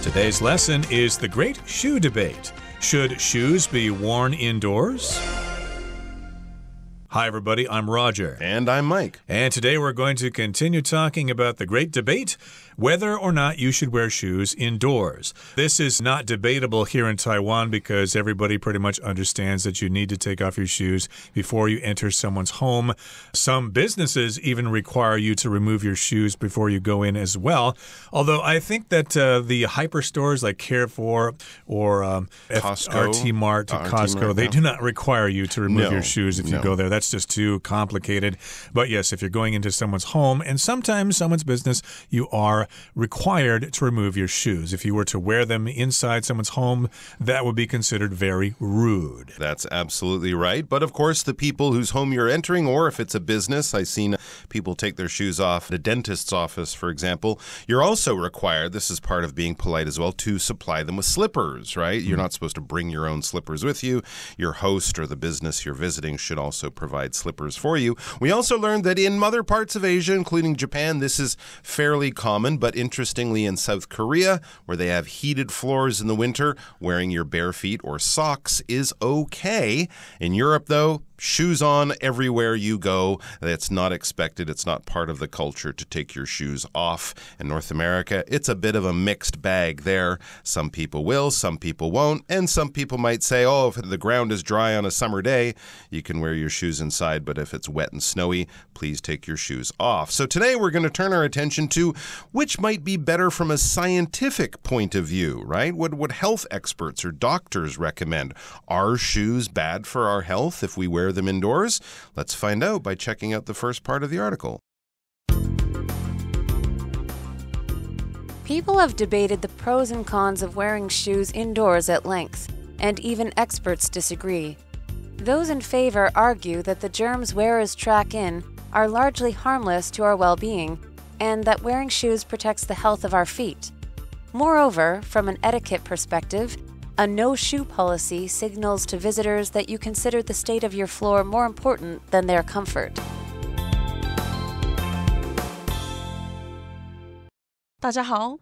Today's lesson is the great shoe debate. Should shoes be worn indoors? Hi, everybody. I'm Roger. And I'm Mike. And today we're going to continue talking about the great debate, whether or not you should wear shoes indoors. This is not debatable here in Taiwan because everybody pretty much understands that you need to take off your shoes before you enter someone's home. Some businesses even require you to remove your shoes before you go in as well. Although I think that the hyperstores like Carrefour or Costco, RT Mart, Costco, they do not require you to remove your shoes if you go there. That's just too complicated. But yes, if you're going into someone's home and sometimes someone's business, you are required to remove your shoes. If you were to wear them inside someone's home, that would be considered very rude. That's absolutely right. But of course, the people whose home you're entering, or if it's a business, I've seen people take their shoes off at a dentist's office, for example, you're also required, this is part of being polite as well, to supply them with slippers, right? You're not supposed to bring your own slippers with you. Your host or the business you're visiting should also provide slippers for you. We also learned that in other parts of Asia, including Japan, this is fairly common, but interestingly in South Korea, where they have heated floors in the winter, wearing your bare feet or socks is okay. In Europe, though, shoes on everywhere you go. That's not expected. It's not part of the culture to take your shoes off. In North America, it's a bit of a mixed bag there. Some people will, some people won't, and some people might say, oh, if the ground is dry on a summer day, you can wear your shoes inside, but if it's wet and snowy, please take your shoes off. So today we're going to turn our attention to which might be better from a scientific point of view, right? What would health experts or doctors recommend? Are shoes bad for our health if we wear them indoors? Let's find out by checking out the first part of the article. People have debated the pros and cons of wearing shoes indoors at length, and even experts disagree. Those in favor argue that the germs wearers track in are largely harmless to our well-being, and that wearing shoes protects the health of our feet. Moreover, from an etiquette perspective, a no-shoe policy signals to visitors that you consider the state of your floor more important than their comfort. 大家好，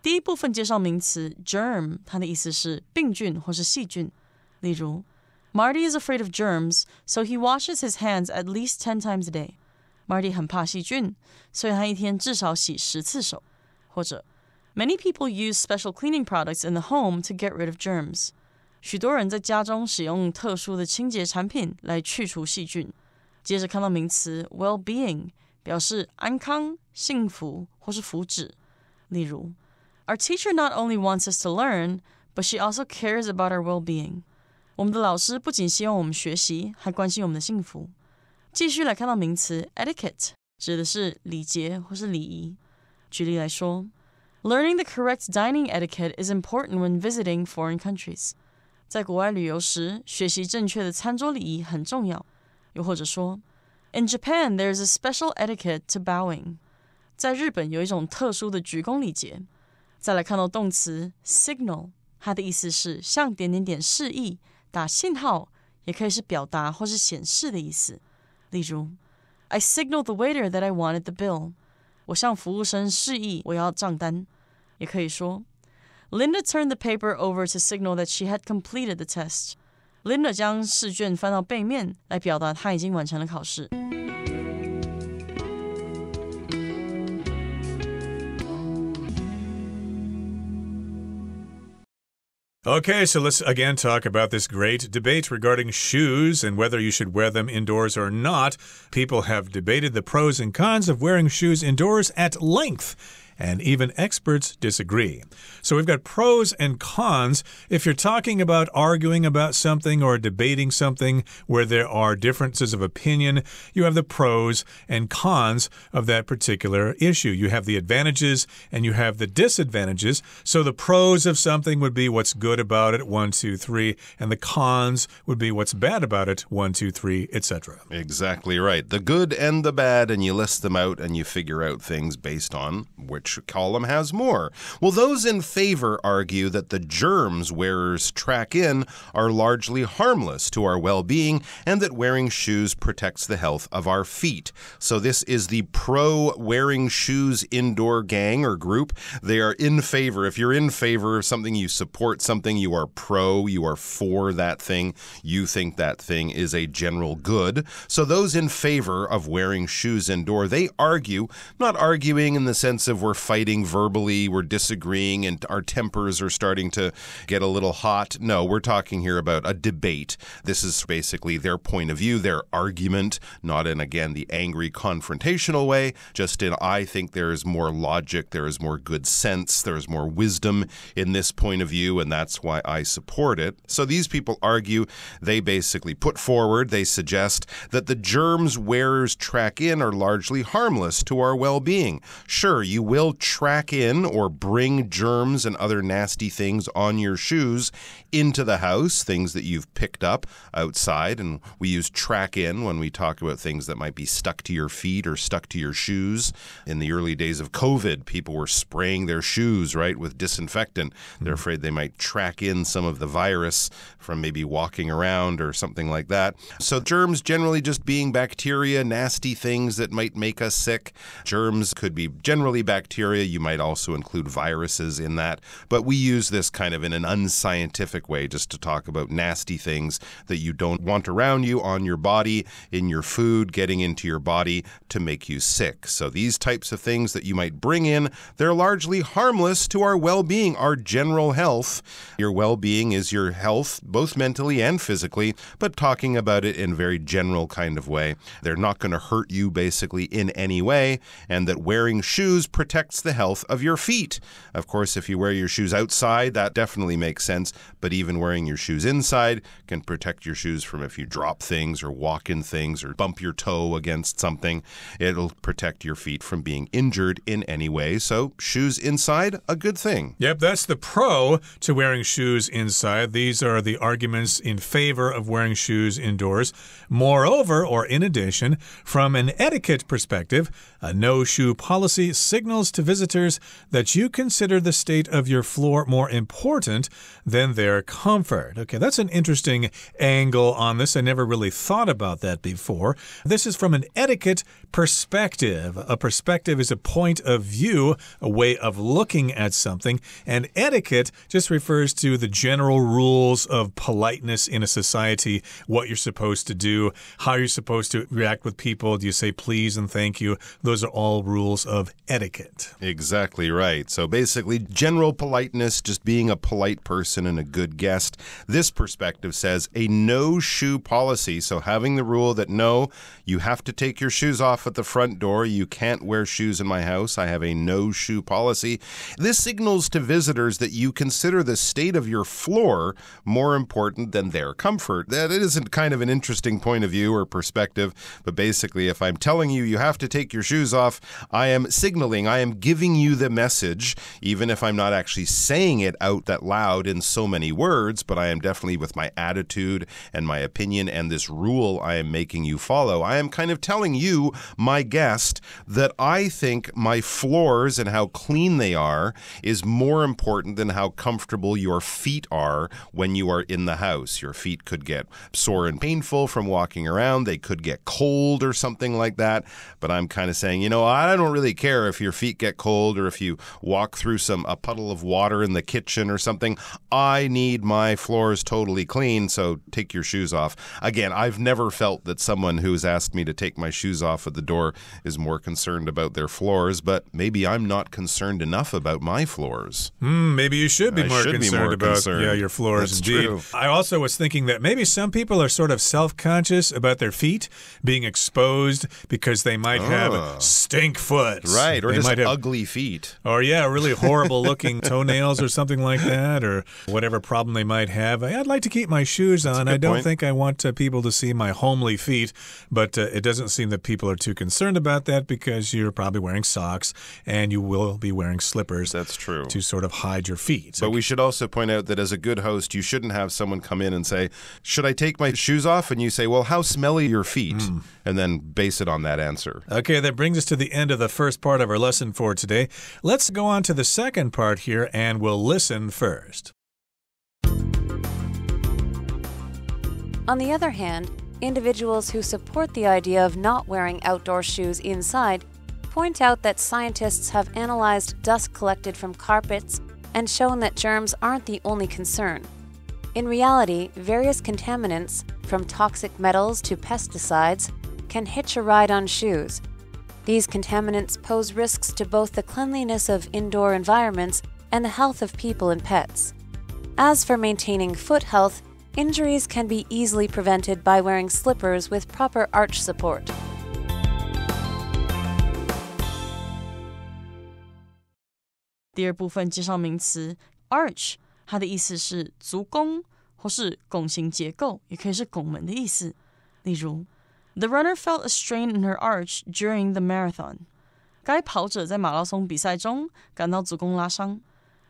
第一部分介绍名词 germ， 它的意思是病菌或是细菌。例如 Marty is afraid of germs, so he washes his hands at least 10 times a day. Marty 很怕细菌，所以他一天至少洗10次手。或者Many people use special cleaning products in the home to get rid of germs. 许多人在家中使用特殊的清洁产品来去除细菌。接着看到名词 well-being， 表示安康、幸福或是福祉。例如 Our teacher not only wants us to learn, but she also cares about our well-being. 我们的老师不仅希望我们学习，还关心我们的幸福。继续来看到名词 etiquette， 指的是礼节或是礼仪。举例来说Learning the correct dining etiquette is important when visiting foreign countries. 在国外旅游时，学习正确的餐桌礼仪很重要。又或者说 In Japan, there is a special etiquette to bowing. 在日本有一种特殊的鞠躬礼节。再来看到动词 signal， 它的意思是向点点点示意，打信号，也可以是表达或是显示的意思。例如 I signaled the waiter that I wanted the bill. 我向服务生示意我要账单。也可以说 Linda turned the paper over to signal that she had completed the test. Linda 将试卷翻到背面来表达她已经完成了考试。Okay, so let's again talk about this great debate regarding shoes and whether you should wear them indoors or not. People have debated the pros and cons of wearing shoes indoors at length. And even experts disagree. So we've got pros and cons. If you're talking about arguing about something or debating something where there are differences of opinion, you have the pros and cons of that particular issue. You have the advantages and you have the disadvantages. So the pros of something would be what's good about it, 1, 2, 3, and the cons would be what's bad about it, 1, 2, 3, etc. Exactly right. The good and the bad, and you list them out and you figure out things based on which Which column has more? Well, those in favor argue that the germs wearers track in are largely harmless to our well-being and that wearing shoes protects the health of our feet. So this is the pro-wearing shoes indoor gang or group. They are in favor. If you're in favor of something, you support something, you are pro, you are for that thing, you think that thing is a general good. So those in favor of wearing shoes indoor, they argue, not arguing in the sense of we're fighting verbally, we're disagreeing, and our tempers are starting to get a little hot. No, we're talking here about a debate. This is basically their point of view, their argument, not in, again, the angry confrontational way, just in I think there is more logic, there is more good sense, there is more wisdom in this point of view, and that's why I support it. So these people argue, they basically put forward, they suggest that the germs wearers track in are largely harmless to our well-being. Sure, you will track in or bring germs and other nasty things on your shoes into the house, things that you've picked up outside, and we use track in when we talk about things that might be stuck to your feet or stuck to your shoes. In the early days of COVID, people were spraying their shoes, right, with disinfectant. They're afraid they might track in some of the virus from maybe walking around or something like that. So germs generally just being bacteria, nasty things that might make us sick. Germs could be generally bacteria. You might also include viruses in that. But we use this kind of in an unscientific way just to talk about nasty things that you don't want around you, on your body, in your food, getting into your body to make you sick. So these types of things that you might bring in, they're largely harmless to our well-being, our general health. Your well-being is your health, both mentally and physically, but talking about it in a very general kind of way. They're not going to hurt you basically in any way, and that wearing shoes protects the health of your feet. Of course, if you wear your shoes outside, that definitely makes sense, but even wearing your shoes inside can protect your shoes from if you drop things or walk in things or bump your toe against something. It'll protect your feet from being injured in any way. So shoes inside, a good thing. Yep, that's the pro to wearing shoes inside. These are the arguments in favor of wearing shoes indoors. Moreover, or in addition, from an etiquette perspective, a no-shoe policy signals to visitors that you consider the state of your floor more important than their comfort. Okay, that's an interesting angle on this. I never really thought about that before. This is from an etiquette perspective. A perspective is a point of view, a way of looking at something, and etiquette just refers to the general rules of politeness in a society, what you're supposed to do, how you're supposed to react with people. Do you say please and thank you? Those are all rules of etiquette. Exactly right. So basically, general politeness, just being a polite person and a good guest. This perspective says a no-shoe policy. So having the rule that no, you have to take your shoes off at the front door. You can't wear shoes in my house. I have a no-shoe policy. This signals to visitors that you consider the state of your floor more important than their comfort. That isn't kind of an interesting point of view or perspective, but basically, if I'm telling you you have to take your shoes off, I am signaling, I am giving you the message, even if I'm not actually saying it out that loud in so many words, but I am definitely with my attitude and my opinion and this rule I am making you follow. I am kind of telling you, my guest, that I think my floors and how clean they are is more important than how comfortable your feet are when you are in the house. Your feet could get sore and painful from walking around. They could get cold or something like that. But I'm kind of saying, you know, I don't really care if your feet get cold or if you walk through a puddle of water in the kitchen or something. I need my floors totally clean, so take your shoes off. Again, I've never felt that someone who's asked me to take my shoes off at the door is more concerned about their floors, but maybe I'm not concerned enough about my floors. Maybe you should be more concerned about your floors. That's indeed. true. I also was thinking that maybe some people are sort of self-conscious about their feet being exposed because they might have stink foot. Right, or they just might have ugly feet. Or, really horrible-looking toenails or something like that, or whatever problem they might have. I'd like to keep my shoes on. I don't think I want people to see my homely feet, but it doesn't seem that people are too concerned about that because you're probably wearing socks and you will be wearing slippers. That's true. To sort of hide your feet. But we should also point out that as a good host, you shouldn't have someone come in and say, should I take my shoes off? And you say, well, how smelly are your feet? And then base it on that answer. Okay, that brings us to the end of the first part of our lesson for today. Let's go on to the second part here, and we'll listen first. On the other hand, individuals who support the idea of not wearing outdoor shoes inside point out that scientists have analyzed dust collected from carpets and shown that germs aren't the only concern. In reality, various contaminants, from toxic metals to pesticides, can hitch a ride on shoes. These contaminants pose risks to both the cleanliness of indoor environments and the health of people and pets. As for maintaining foot health, injuries can be easily prevented by wearing slippers with proper arch support. 第二部分介绍名词 arch， 它的意思是足弓或是拱形结构，也可以是拱门的意思。例如 The runner felt a strain in her arch during the marathon. 该跑者在马拉松比赛中感到足弓拉伤。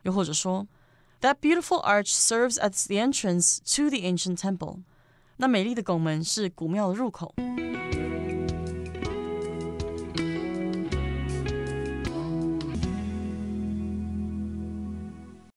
又或者说 That beautiful arch serves as the entrance to the ancient temple. 那美丽的拱门是古庙的入口。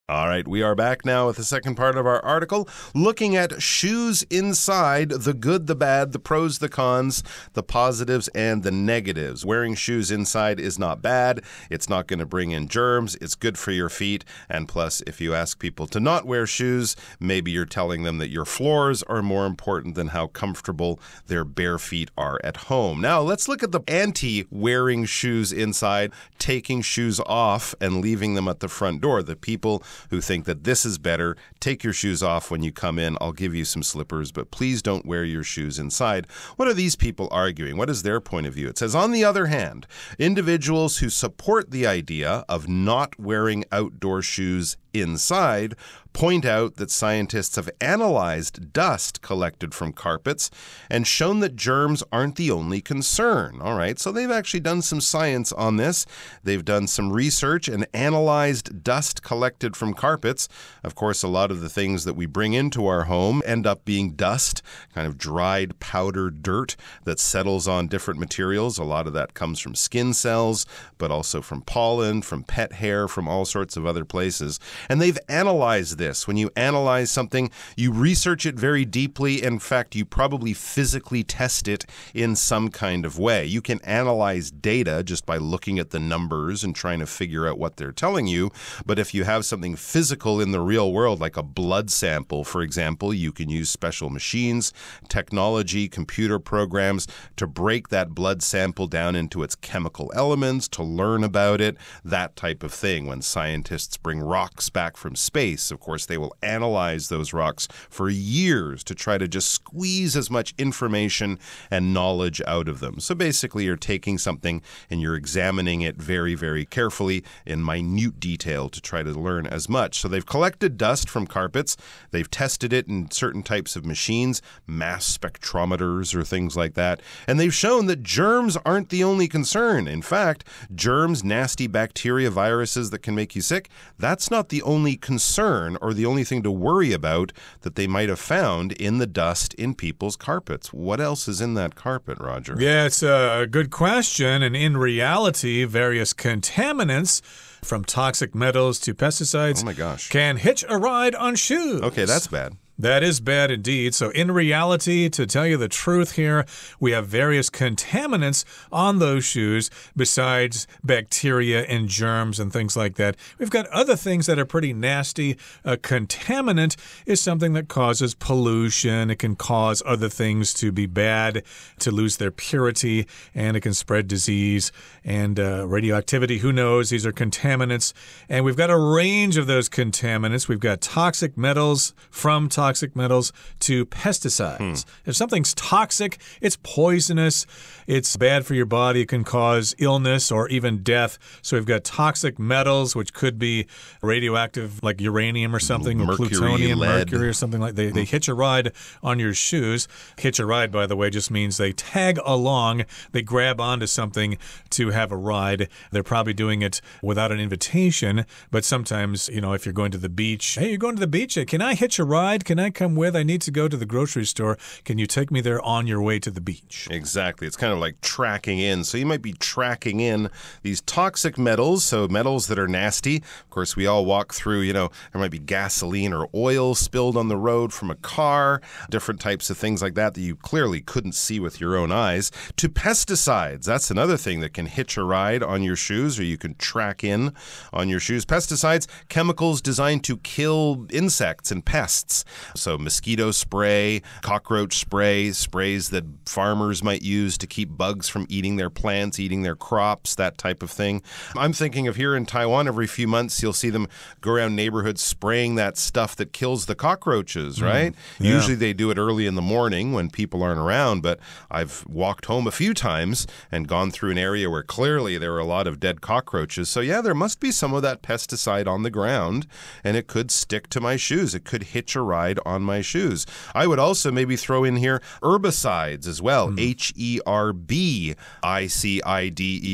All right, we are back now with the second part of our article, looking at shoes inside, the good, the bad, the pros, the cons, the positives, and the negatives. Wearing shoes inside is not bad. It's not going to bring in germs. It's good for your feet. And plus, if you ask people to not wear shoes, maybe you're telling them that your floors are more important than how comfortable their bare feet are at home. Now, let's look at the anti-wearing shoes inside, taking shoes off and leaving them at the front door. The people who think that this is better, take your shoes off when you come in. I'll give you some slippers, but please don't wear your shoes inside. What are these people arguing? What is their point of view? It says, on the other hand, individuals who support the idea of not wearing outdoor shoes inside point out that scientists have analyzed dust collected from carpets and shown that germs aren't the only concern. All right, so they've actually done some science on this. They've done some research and analyzed dust collected from carpets. Of course, a lot of the things that we bring into our home end up being dust, kind of dried powdered dirt that settles on different materials. A lot of that comes from skin cells, but also from pollen, from pet hair, from all sorts of other places. And they've analyzed this. When you analyze something, you research it very deeply. In fact, you probably physically test it in some kind of way. You can analyze data just by looking at the numbers and trying to figure out what they're telling you. But if you have something physical in the real world, like a blood sample, for example, you can use special machines, technology, computer programs to break that blood sample down into its chemical elements, to learn about it, that type of thing. When scientists bring rocks back from space, of course, they will analyze those rocks for years to try to just squeeze as much information and knowledge out of them. So basically, you're taking something and you're examining it very, very carefully in minute detail to try to learn as much. So they've collected dust from carpets. They've tested it in certain types of machines, mass spectrometers or things like that. And they've shown that germs aren't the only concern. In fact, germs, nasty bacteria, viruses that can make you sick, that's not the only concern or the only thing to worry about that they might have found in the dust in people's carpets. What else is in that carpet, Roger? Yeah, it's a good question. And in reality, various contaminants, from toxic metals to pesticides, oh my gosh, can hitch a ride on shoes. Okay, that's bad. That is bad indeed. So in reality, to tell you the truth here, we have various contaminants on those shoes besides bacteria and germs and things like that. We've got other things that are pretty nasty. A contaminant is something that causes pollution. It can cause other things to be bad, to lose their purity, and it can spread disease and radioactivity. Who knows? These are contaminants. And we've got a range of those contaminants. We've got toxic metals from toxic metals to pesticides. If something's toxic, it's poisonous, it's bad for your body, it can cause illness or even death. So we've got toxic metals, which could be radioactive, like uranium or something, or plutonium, mercury or something like that. They hitch a ride on your shoes. Hitch a ride, by the way, just means they tag along, they grab onto something to have a ride. They're probably doing it without an invitation, but sometimes, you know, if you're going to the beach, hey, you're going to the beach, can I hitch a ride? can I come with? I need to go to the grocery store. Can you take me there on your way to the beach? Exactly. It's kind of like tracking in. So you might be tracking in these toxic metals, so metals that are nasty. Of course, we all walk through, there might be gasoline or oil spilled on the road from a car, different types of things like that you clearly couldn't see with your own eyes. To pesticides, that's another thing that can hitch a ride on your shoes, or you can track in on your shoes. Pesticides, chemicals designed to kill insects and pests. So mosquito spray, cockroach spray, sprays that farmers might use to keep bugs from eating their plants, eating their crops, that type of thing. I'm thinking of here in Taiwan, every few months you'll see them go around neighborhoods spraying that stuff that kills the cockroaches, right? Yeah. Usually they do it early in the morning when people aren't around, but I've walked home a few times and gone through an area where clearly there were a lot of dead cockroaches. So yeah, there must be some of that pesticide on the ground, and it could stick to my shoes. It could hitch a ride on my shoes. I would also maybe throw in here herbicides as well. Herbicide.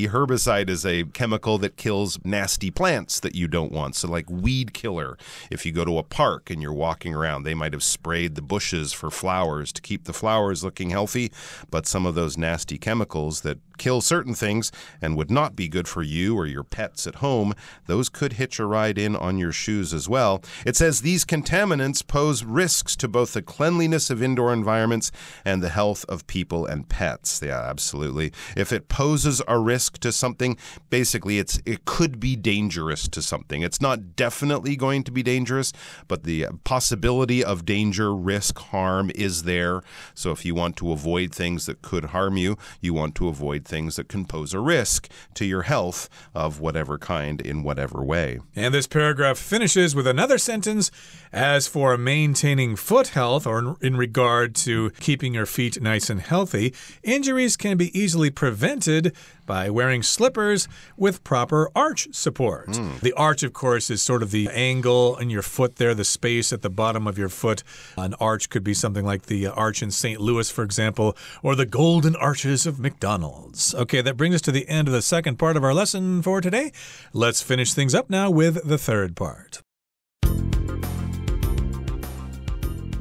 Herbicide is a chemical that kills nasty plants that you don't want. So like weed killer. If you go to a park and you're walking around, they might have sprayed the bushes for flowers to keep the flowers looking healthy, but some of those nasty chemicals that kill certain things and would not be good for you or your pets at home, those could hitch a ride in on your shoes as well. It says these contaminants pose risks to both the cleanliness of indoor environments and the health of people and pets. Yeah, absolutely. If it poses a risk to something, basically it could be dangerous to something. It's not definitely going to be dangerous, but the possibility of danger, risk, harm is there. So if you want to avoid things that could harm you, you want to avoid things that can pose a risk to your health of whatever kind in whatever way. And this paragraph finishes with another sentence. As for maintaining foot health, or in regard to keeping your feet nice and healthy, injuries can be easily prevented by wearing slippers with proper arch support. The arch, of course, is sort of the angle in your foot there, the space at the bottom of your foot. An arch could be something like the arch in St. Louis, for example, or the golden arches of McDonald's. Okay, that brings us to the end of the second part of our lesson for today. Let's finish things up now with the third part.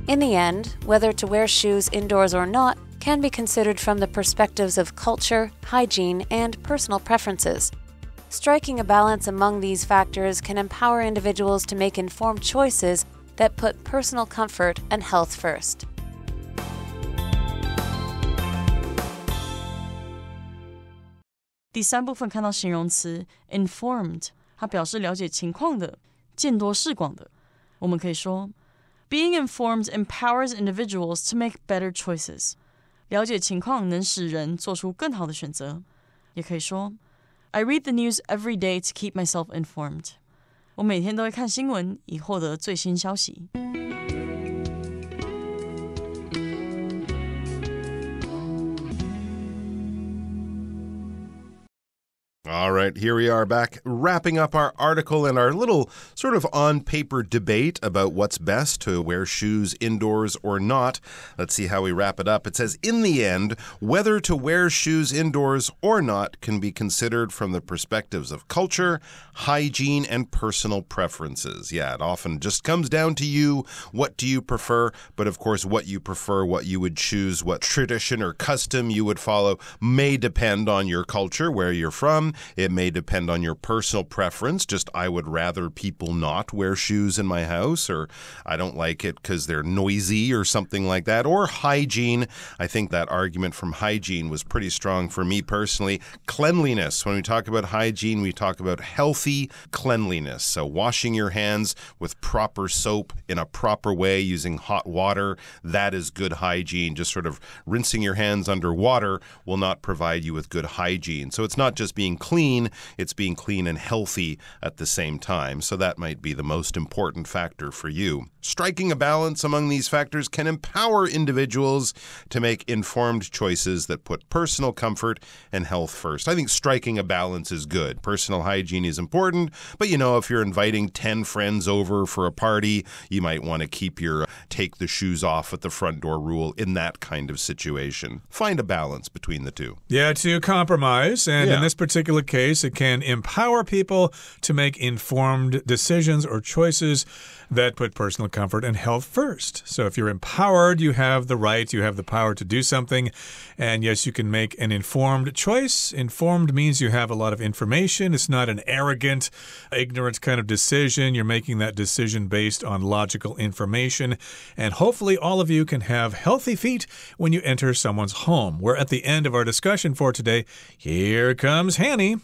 In the end, whether to wear shoes indoors or not can be considered from the perspectives of culture, hygiene, and personal preferences. Striking a balance among these factors can empower individuals to make informed choices that put personal comfort and health first.第三部分看到形容词 informed， 它表示了解情况的、见多识广的。我们可以说 Being informed empowers individuals to make better choices. 了解情况能使人做出更好的选择。也可以说 I read the news every day to keep myself informed. 我每天都会看新闻，以获得最新消息。All right, here we are back wrapping up our article and our little sort of on-paper debate about what's best, to wear shoes indoors or not. Let's see how we wrap it up. It says, in the end, whether to wear shoes indoors or not can be considered from the perspectives of culture, hygiene, and personal preferences. Yeah, it often just comes down to you. What do you prefer? But of course, what you prefer, what you would choose, what tradition or custom you would follow may depend on your culture, where you're from. It may depend on your personal preference. Just, I would rather people not wear shoes in my house, or I don't like it because they're noisy or something like that. Or hygiene. I think that argument from hygiene was pretty strong for me personally. Cleanliness. When we talk about hygiene, we talk about healthy cleanliness. So washing your hands with proper soap in a proper way, using hot water, that is good hygiene. Just sort of rinsing your hands under water will not provide you with good hygiene. So it's not just being clean, it's being clean and healthy at the same time. So that might be the most important factor for you. Striking a balance among these factors can empower individuals to make informed choices that put personal comfort and health first. I think striking a balance is good. Personal hygiene is important, but if you're inviting 10 friends over for a party, you might want to keep your take the shoes off at the front door rule in that kind of situation. Find a balance between the two. Yeah, to compromise. And in this particular case, it can empower people to make informed decisions or choices that put personal comfort and health first. So if you're empowered, you have the right, you have the power to do something. And yes, you can make an informed choice. Informed means you have a lot of information. It's not an arrogant, ignorant kind of decision. You're making that decision based on logical information. And hopefully all of you can have healthy feet when you enter someone's home. We're at the end of our discussion for today. Here comes Hanny.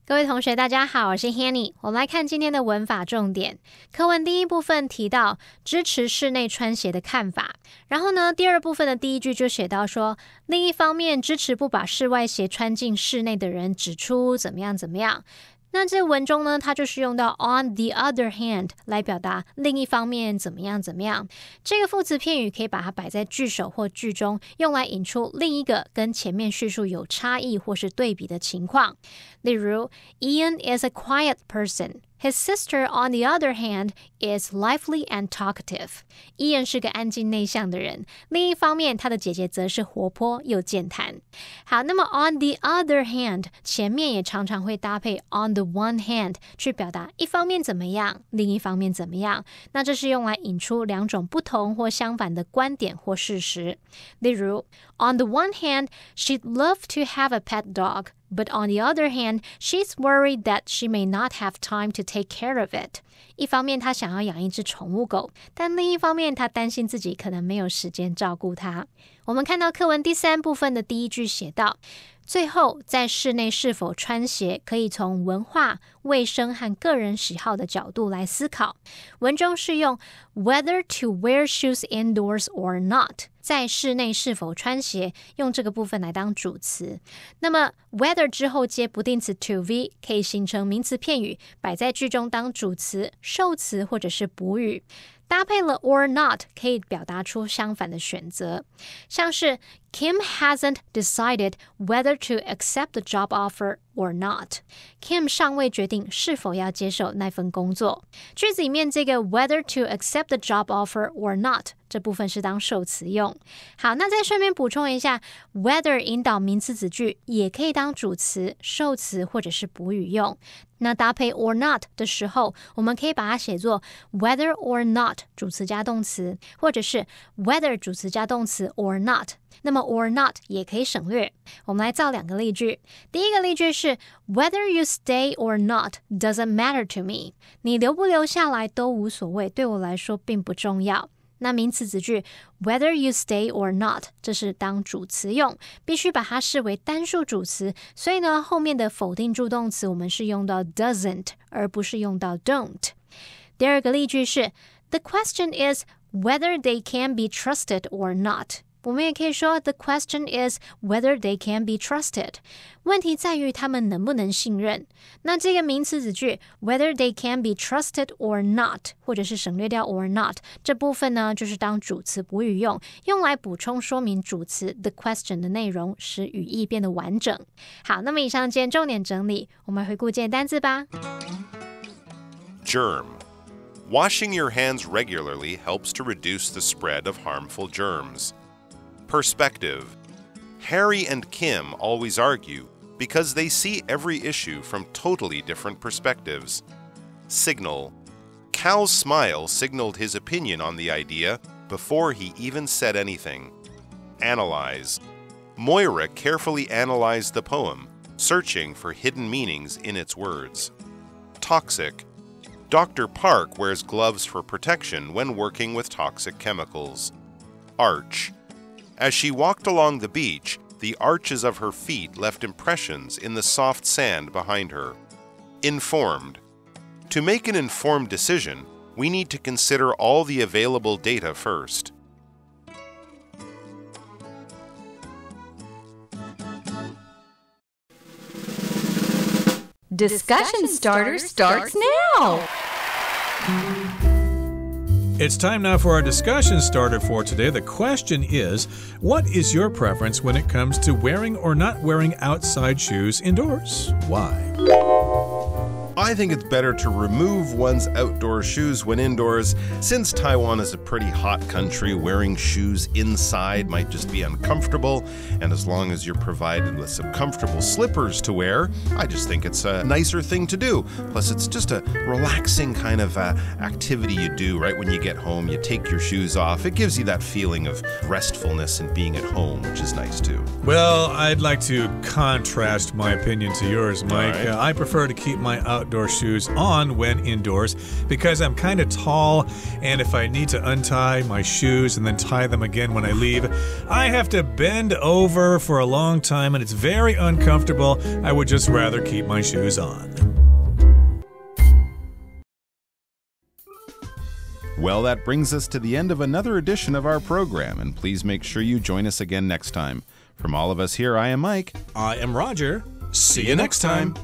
各位同学大家好，我是 Hanny。 我们来看今天的文法重点。课文第一部分提到支持室内穿鞋的看法，然后呢，第二部分的第一句就写到说，另一方面支持不把室外鞋穿进室内的人指出怎么样怎么样。那这文中呢，它就是用到 on the other hand 来表达另一方面怎么样怎么样。这个副词片语可以把它摆在句首或句中，用来引出另一个跟前面叙述有差异或是对比的情况。例如 Ian is a quiet person. His sister, on the other hand, is lively and talkative. Ian 是个安静内向的人，另一方面，他的姐姐则是活泼又健谈。好，那么 on the other hand 前面也常常会搭配 on the one hand 去表达一方面怎么样，另一方面怎么样。那这是用来引出两种不同或相反的观点或事实。例如 On the one hand, she'd love to have a pet dog.But on the other hand, she's worried that she may not have time to take care of it. 一方面她想要养一只宠物狗，但另一方面她担心自己可能没有时间照顾它。我们看到课文第三部分的第一句写道，最后在室内是否穿鞋可以从文化、卫生和个人喜好的角度来思考。文中是用 whether to wear shoes indoors or not， 在室内是否穿鞋，用这个部分来当主词。那么 whether 之后接不定词 to be， 可以形成名词片语，摆在句中当主词、受词或者是补语。搭配了 or not 可以表达出相反的选择，像是 Kim hasn't decided whether to accept the job offer or not. Kim 尚未决定是否要接受那份工作。句子里面这个 whether to accept the job offer or not 这部分是当受词用。好，那再顺便补充一下 whether 引导名词子句也可以当主词、受词或者是补语用。那搭配 or not 的时候，我们可以把它写作 whether or not 主词加动词，或者是 whether 主词加动词 or not。那么 or not 也可以省略。我们来造两个例句。第一个例句是 Whether you stay or not doesn't matter to me. 你留不留下来都无所谓，对我来说并不重要。那名词子句 Whether you stay or not 这是当主词用，必须把它视为单数主词，所以呢后面的否定助动词我们是用到 doesn't 而不是用到 don't。 第二个例句是 The question is whether they can be trusted or not。我们也可以说 The question is whether they can be trusted. 问题在于他们能不能信任。那这个名词子句 whether they can be trusted or not 或者是省略掉 or not 这部分呢就是当主词补语用，用来补充说明主词 the question 的内容，使语义变得完整。好，那么以上今天重点整理，我们回顾今天单字吧。 Germ. Washing your hands regularly helps to reduce the spread of harmful germs.Perspective. Harry and Kim always argue because they see every issue from totally different perspectives. Signal. Cal's smile signaled his opinion on the idea before he even said anything. Analyze. Moira carefully analyzed the poem, searching for hidden meanings in its words. Toxic. Dr. Park wears gloves for protection when working with toxic chemicals. Arch.As she walked along the beach, the arches of her feet left impressions in the soft sand behind her. Informed. To make an informed decision, we need to consider all the available data first. Discussion Starter starts now!It's time now for our discussion starter for today. The question is, what is your preference when it comes to wearing or not wearing outside shoes indoors? Why? I think it's better to remove one's outdoor shoes when indoors. Since Taiwan is a pretty hot country, wearing shoes inside might just be uncomfortable. And as long as you're provided with some comfortable slippers to wear, I just think it's a nicer thing to do. Plus, it's just a relaxing kind of activity you do right when you get home. You take your shoes off. It gives you that feeling of restfulness and being at home, which is nice too. Well, I'd like to contrast my opinion to yours, Mike. All right. I prefer to keep my outdoor shoes on when indoors because I'm kind of tall, and if I need to untie my shoes and then tie them again when I leave, I have to bend over for a long time, and it's very uncomfortable. I would just rather keep my shoes on. Well, that brings us to the end of another edition of our program, and please make sure you join us again next time. From all of us here, I am Mike. I am Roger. See you next time.